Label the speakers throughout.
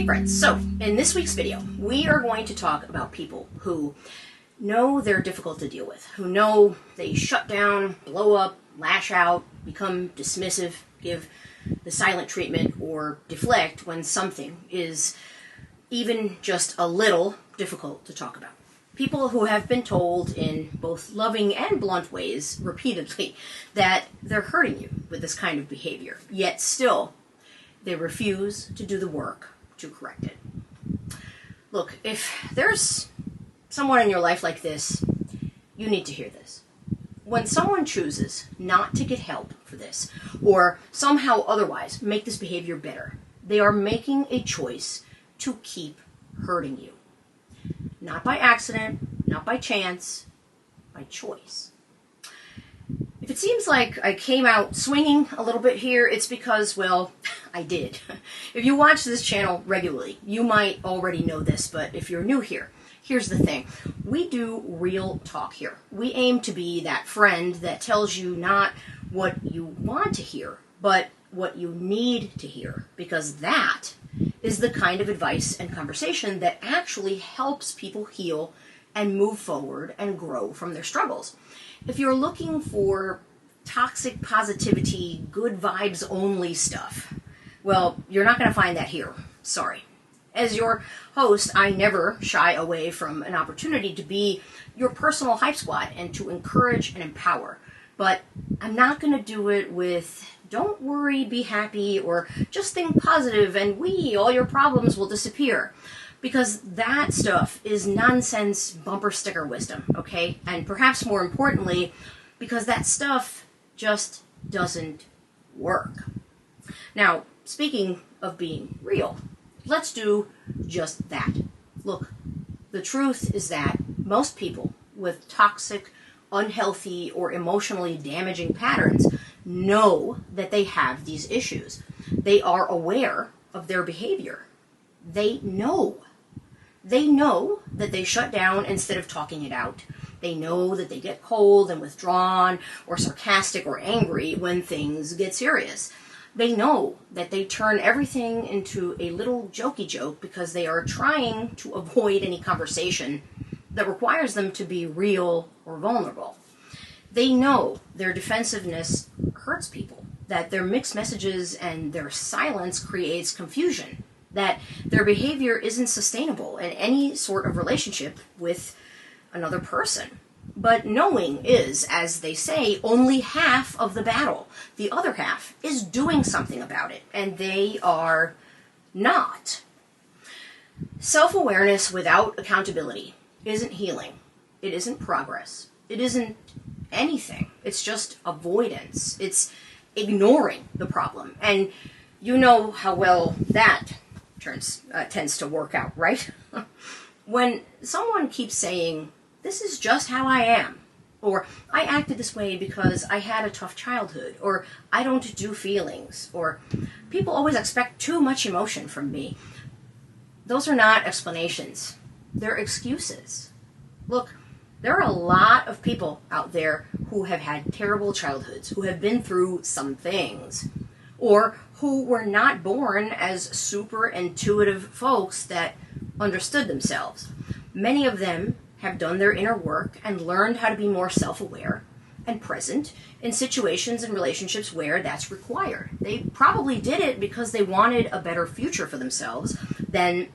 Speaker 1: friends, so in this week's video, we are going to talk about people who know they're difficult to deal with, who know they shut down, blow up, lash out, become dismissive, give the silent treatment, or deflect when something is even just a little difficult to talk about. People who have been told in both loving and blunt ways repeatedly that they're hurting you with this kind of behavior, yet still they refuse to do the work to correct it. Look, if there's someone in your life like this, you need to hear this. When someone chooses not to get help for this, or somehow otherwise make this behavior better, they are making a choice to keep hurting you. Not by accident, not by chance, by choice. If it seems like I came out swinging a little bit here, it's because, well, I did. If you watch this channel regularly, you might already know this, but if you're new here, here's the thing. We do real talk here. We aim to be that friend that tells you not what you want to hear, but what you need to hear, because that is the kind of advice and conversation that actually helps people heal and move forward and grow from their struggles. If you're looking for toxic positivity, good vibes only stuff, well, you're not going to find that here. Sorry. As your host, I never shy away from an opportunity to be your personal hype squad and to encourage and empower. But I'm not going to do it with "don't worry, be happy," or "just think positive and all your problems will disappear." Because that stuff is nonsense bumper sticker wisdom, okay? And perhaps more importantly, because that stuff just doesn't work. Now, speaking of being real, let's do just that. Look, the truth is that most people with toxic, unhealthy, or emotionally damaging patterns know that they have these issues. They are aware of their behavior. They know. They know that they shut down instead of talking it out. They know that they get cold and withdrawn or sarcastic or angry when things get serious. They know that they turn everything into a little jokey joke because they are trying to avoid any conversation that requires them to be real or vulnerable. They know their defensiveness hurts people, that their mixed messages and their silence creates confusion, that their behavior isn't sustainable in any sort of relationship with another person. But knowing is, as they say, only half of the battle. The other half is doing something about it, and they are not. Self-awareness without accountability isn't healing. It isn't progress. It isn't anything. It's just avoidance. It's ignoring the problem. And you know how well that tends to work out, right? When someone keeps saying, "This is just how I am," or "I acted this way because I had a tough childhood," or "I don't do feelings," or "people always expect too much emotion from me," those are not explanations. They're excuses. Look, there are a lot of people out there who have had terrible childhoods, who have been through some things, or who were not born as super intuitive folks that understood themselves. Many of them have done their inner work and learned how to be more self-aware and present in situations and relationships where that's required. They probably did it because they wanted a better future for themselves than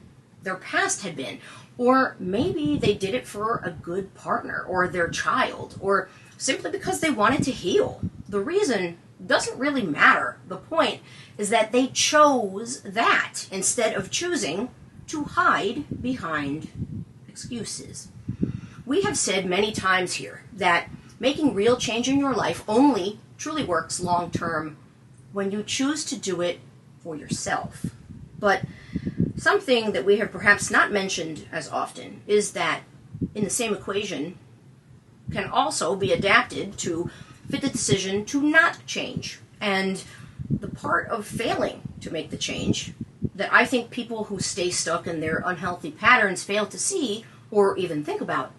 Speaker 1: their past had been. Or maybe they did it for a good partner or their child, or simply because they wanted to heal. The reason doesn't really matter. The point is that they chose that instead of choosing to hide behind excuses. We have said many times here that making real change in your life only truly works long term when you choose to do it for yourself. But something that we have perhaps not mentioned as often is that in the same equation can also be adapted to fit the decision to not change. And the part of failing to make the change that I think people who stay stuck in their unhealthy patterns fail to see or even think about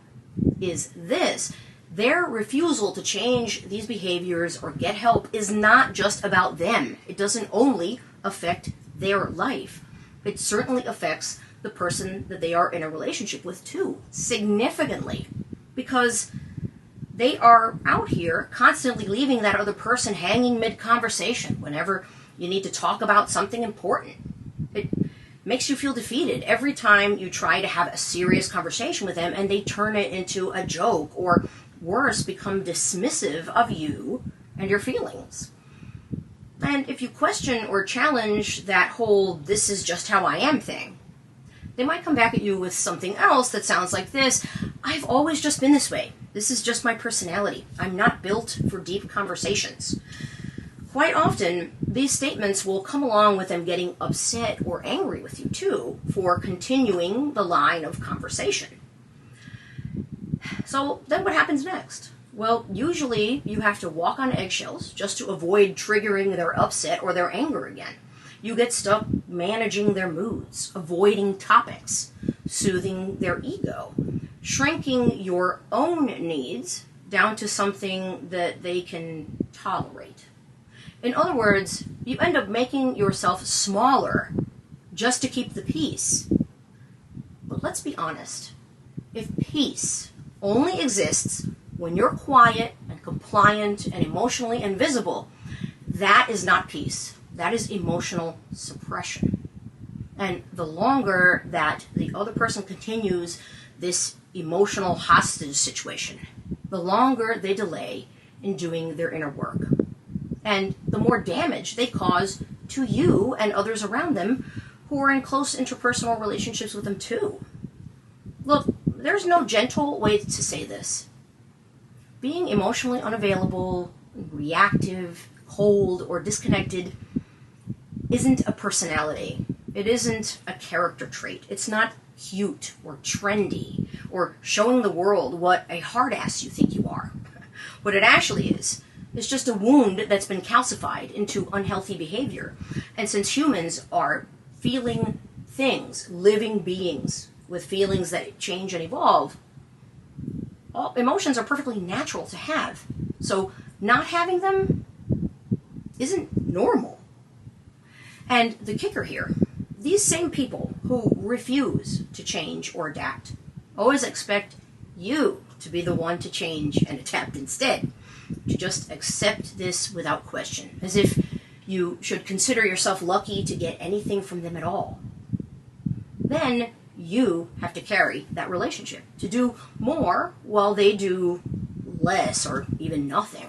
Speaker 1: is this. Their refusal to change these behaviors or get help is not just about them. It doesn't only affect their life, it certainly affects the person that they are in a relationship with too, significantly, because they are out here constantly leaving that other person hanging mid-conversation whenever you need to talk about something important. It makes you feel defeated every time you try to have a serious conversation with them and they turn it into a joke, or worse, become dismissive of you and your feelings. And if you question or challenge that whole "this is just how I am" thing, they might come back at you with something else that sounds like this: "I've always just been this way. This is just my personality. I'm not built for deep conversations." Quite often, these statements will come along with them getting upset or angry with you too for continuing the line of conversation. So then what happens next? Well, usually you have to walk on eggshells just to avoid triggering their upset or their anger again. You get stuck managing their moods, avoiding topics, soothing their ego, shrinking your own needs down to something that they can tolerate. In other words, you end up making yourself smaller just to keep the peace. But let's be honest. If peace only exists when you're quiet and compliant and emotionally invisible, that is not peace. That is emotional suppression. And the longer that the other person continues this emotional hostage situation, the longer they delay in doing their inner work. And the more damage they cause to you and others around them who are in close interpersonal relationships with them too. Look, there's no gentle way to say this. Being emotionally unavailable, reactive, cold, or disconnected isn't a personality. It isn't a character trait. It's not cute or trendy or showing the world what a hard ass you think you are. What it actually is just a wound that's been calcified into unhealthy behavior. And since humans are feeling things, living beings with feelings that change and evolve, all emotions are perfectly natural to have. So not having them isn't normal. And the kicker here, these same people who refuse to change or adapt always expect you to be the one to change and adapt instead, to just accept this without question, as if you should consider yourself lucky to get anything from them at all. Then you have to carry that relationship, to do more while they do less or even nothing.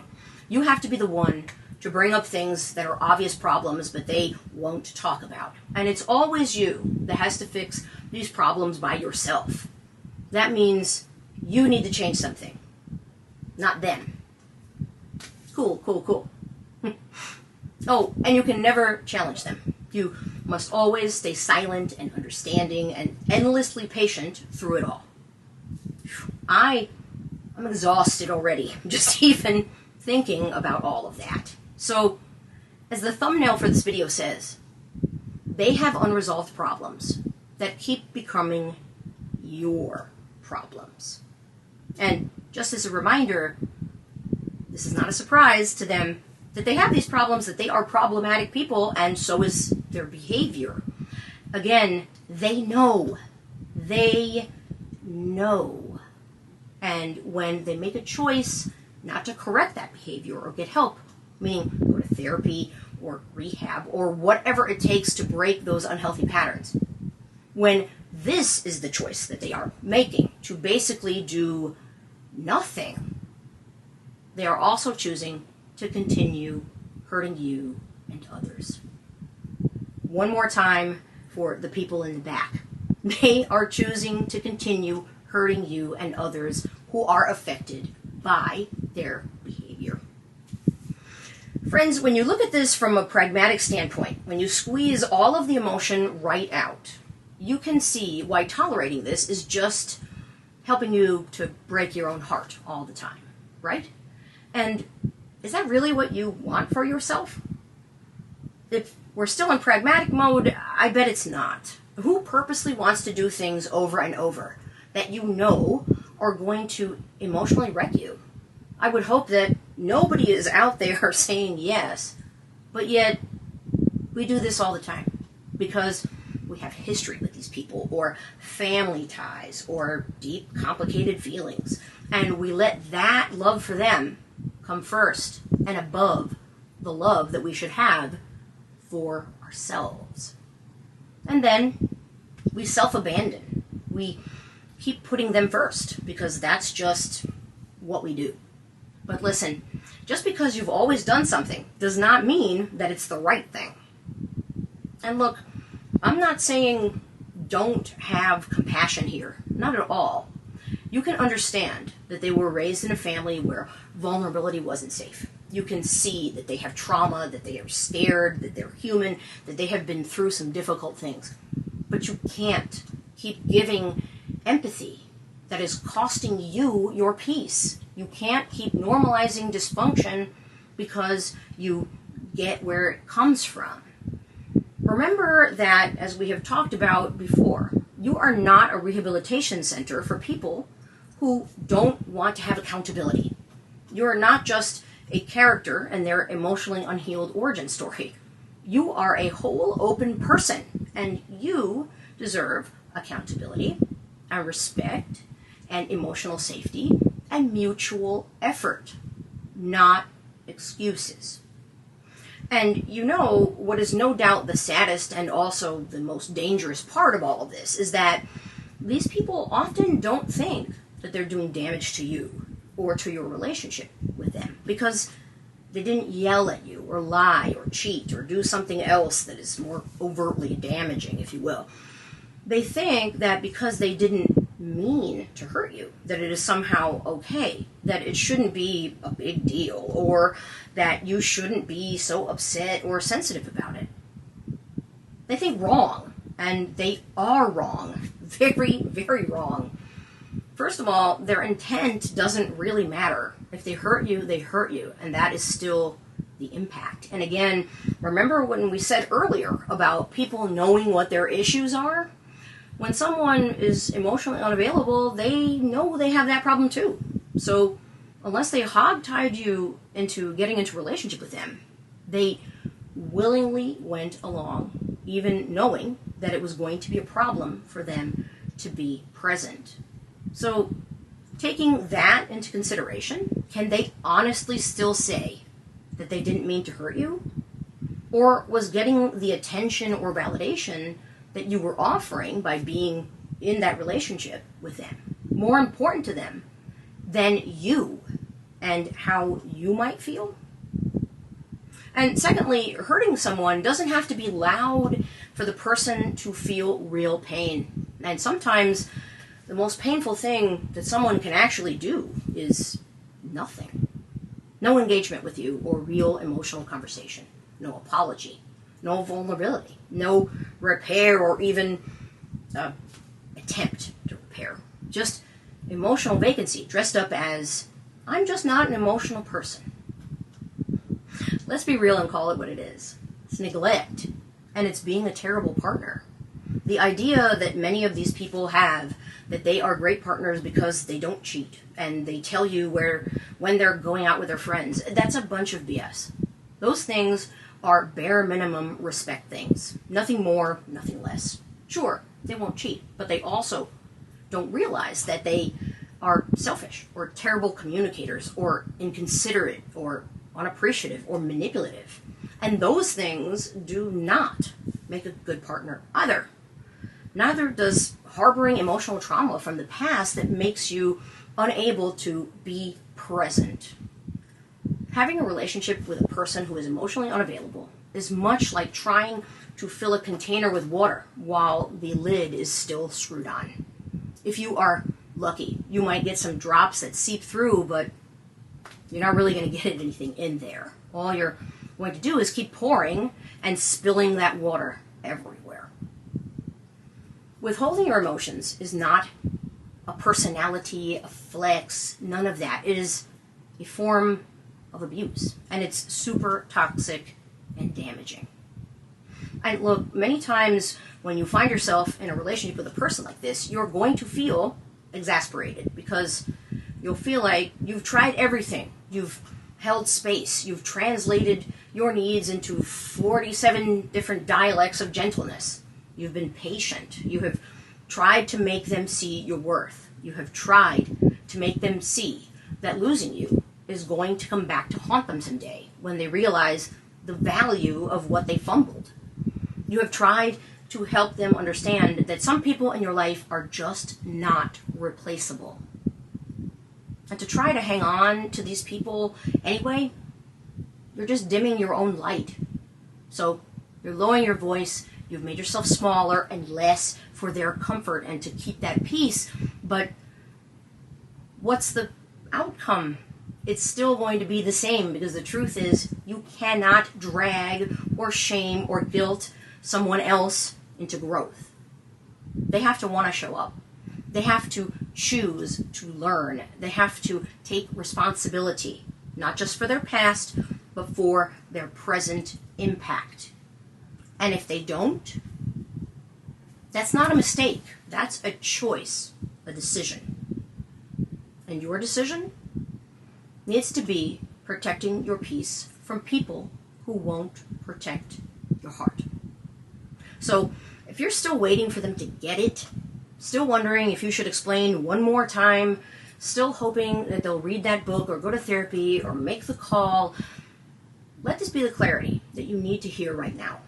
Speaker 1: You have to be the one to bring up things that are obvious problems but they won't talk about. And it's always you that has to fix these problems by yourself. That means you need to change something, not them. Cool. Oh, and you can never challenge them. You must always stay silent and understanding and endlessly patient through it all. I'm exhausted already, just even thinking about all of that. So, as the thumbnail for this video says, they have unresolved problems that keep becoming your problems. And just as a reminder, this is not a surprise to them that they have these problems, that they are problematic people, and so is their behavior. Again, they know. They know. And when they make a choice not to correct that behavior or get help, meaning go to therapy or rehab or whatever it takes to break those unhealthy patterns, when this is the choice that they are making, to basically do nothing, they are also choosing to continue hurting you and others. One more time for the people in the back. They are choosing to continue hurting you and others who are affected by their behavior. Friends, when you look at this from a pragmatic standpoint, when you squeeze all of the emotion right out, you can see why tolerating this is just helping you to break your own heart all the time, right? And is that really what you want for yourself? If we're still in pragmatic mode, I bet it's not. Who purposely wants to do things over and over that you know are going to emotionally wreck you? I would hope that nobody is out there saying yes, but yet we do this all the time because we we have history with these people, or family ties, or deep, complicated feelings, and we let that love for them come first and above the love that we should have for ourselves. And then we self-abandon. We keep putting them first because that's just what we do. But listen, just because you've always done something does not mean that it's the right thing. And look, I'm not saying don't have compassion here. Not at all. You can understand that they were raised in a family where vulnerability wasn't safe. You can see that they have trauma, that they are scared, that they're human, that they have been through some difficult things. But you can't keep giving empathy that is costing you your peace. You can't keep normalizing dysfunction because you get where it comes from. Remember that, as we have talked about before, you are not a rehabilitation center for people who don't want to have accountability. You are not just a character in their emotionally unhealed origin story. You are a whole, open person, and you deserve accountability and respect and emotional safety and mutual effort, not excuses. And you know what is no doubt the saddest and also the most dangerous part of all of this is that these people often don't think that they're doing damage to you or to your relationship with them because they didn't yell at you or lie or cheat or do something else that is more overtly damaging, if you will. They think that because they didn't mean to hurt you, that it is somehow okay, that it shouldn't be a big deal, or that you shouldn't be so upset or sensitive about it. They think wrong, and they are wrong. Very, very wrong. First of all, their intent doesn't really matter. If they hurt you, they hurt you, and that is still the impact. And again, remember when we said earlier about people knowing what their issues are? When someone is emotionally unavailable, they know they have that problem too. So unless they hogtied you into getting into a relationship with them, they willingly went along, even knowing that it was going to be a problem for them to be present. So taking that into consideration, can they honestly still say that they didn't mean to hurt you? Or was getting the attention or validation that you were offering by being in that relationship with them more important to them than you and how you might feel? And secondly, hurting someone doesn't have to be loud for the person to feel real pain. And sometimes the most painful thing that someone can actually do is nothing. No engagement with you or real emotional conversation. No apology. No vulnerability. No repair or even attempt to repair. Just emotional vacancy dressed up as, I'm just not an emotional person. Let's be real and call it what it is. It's neglect, and it's being a terrible partner. The idea that many of these people have that they are great partners because they don't cheat and they tell you when they're going out with their friends, that's a bunch of BS. Those things are bare minimum respect things. Nothing more, nothing less. Sure, they won't cheat, but they also don't realize that they are selfish or terrible communicators or inconsiderate or unappreciative or manipulative. And those things do not make a good partner either. Neither does harboring emotional trauma from the past that makes you unable to be present. Having a relationship with a person who is emotionally unavailable is much like trying to fill a container with water while the lid is still screwed on. If you are lucky, you might get some drops that seep through, but you're not really going to get anything in there. All you're going to do is keep pouring and spilling that water everywhere. Withholding your emotions is not a personality, a flex, none of that. It is a form of abuse, and it's super toxic and damaging. And look, many times when you find yourself in a relationship with a person like this, you're going to feel exasperated because you'll feel like you've tried everything. You've held space. You've translated your needs into 47 different dialects of gentleness. You've been patient. You have tried to make them see your worth. You have tried to make them see that losing you is going to come back to haunt them someday when they realize the value of what they fumbled. You have tried to help them understand that some people in your life are just not replaceable. And to try to hang on to these people anyway, you're just dimming your own light. So you're lowering your voice, you've made yourself smaller and less for their comfort and to keep that peace. But what's the outcome? It's still going to be the same, because the truth is you cannot drag or shame or guilt someone else into growth. They have to want to show up. They have to choose to learn. They have to take responsibility, not just for their past, but for their present impact. And if they don't, that's not a mistake. That's a choice, a decision. And your decision needs to be protecting your peace from people who won't protect your heart. So if you're still waiting for them to get it, still wondering if you should explain one more time, still hoping that they'll read that book or go to therapy or make the call, let this be the clarity that you need to hear right now.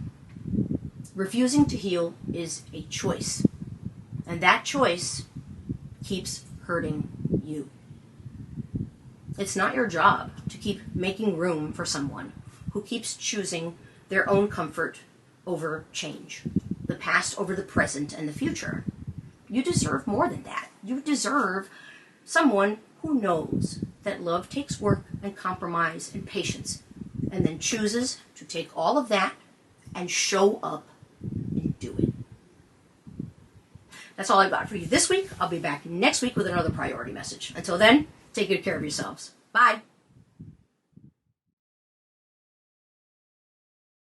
Speaker 1: Refusing to heal is a choice, and that choice keeps hurting you. It's not your job to keep making room for someone who keeps choosing their own comfort over change, the past over the present and the future. You deserve more than that. You deserve someone who knows that love takes work and compromise and patience, and then chooses to take all of that and show up and do it. That's all I've got for you this week. I'll be back next week with another priority message. Until then, take good care of yourselves. Bye.